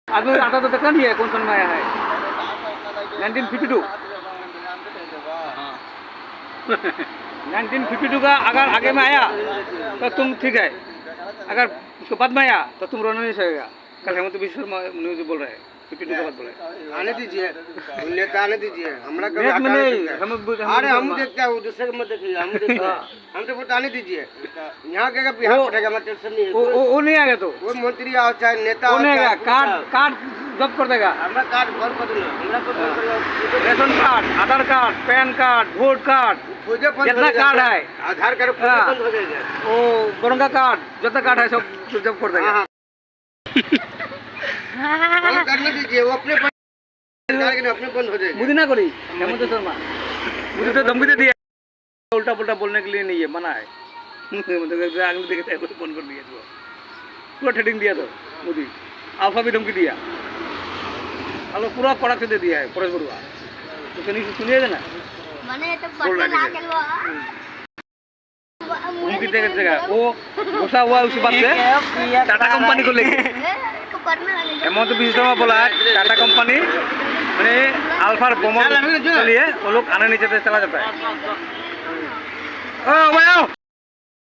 अभी आता तो देखा नहीं है कौन सन में आया है 1952 1952 का अगर आगे में आया तो तुम ठीक है, अगर उसके बाद में आया तो तुम रोना नहीं सकेगा। कल हेमंत विश्व शर्मा न्यूज बोल रहे हैं 52 के बाद बोल रहे हैं। आने दीजिए, नेता आने दीजिए, हमरा कभी नेट में हटाने नहीं, दीजिए। हम अरे हम देखते हैं, वो दूसरे को मत देखिए, हम देखते हैं। हम तो वोट आने दीजिए। यहाँ के बिहार पड़ेगा, मैं टेंशन नहीं है। वो नहीं आएगा तो वो मंत्री आओ चाहे नेता वो आओ, नहीं आएगा, चाहे कार्ड जब्त कर देगा। हमरा कार्ड भर कर दूंगा, हमरा को भर कर ration card, Aadhaar card, PAN card, vote card, खोजे बंद जितना हो जाएगा। कार्ड है, आधार कार्ड खोजे हाँ। बंद हो जाएगा। वो बरंगा कार्ड, जितना कार्ड है सब जब्त कर देगा। कल करने दीजिए, वो अपने अपने बंद हो जाएगा। मुझे ना करी हेमंत शर्मा, मुझे तो धमकी दे दिया, उल्टा पुल्टा बोलने के लिए नहीं है, मना है। आगे देखता है फोन कर दिया तो पूरा ट्रेडिंग दिया तो मोदी अल्फा भी धमकी दिया, हम पूरा कड़क से दे दिया है परेश बरुआ तो सुनिए ना मने तो पटना लागल बा धमकी देगा वो घुसा हुआ उसी बात से टाटा कंपनी को लेके। हेमंत विश्व शर्मा बोला है टाटा कंपनी मैंने अल्फा बोमर के लिए वो लोग आने नीचे से चला जाता है। ओ भाई आओ।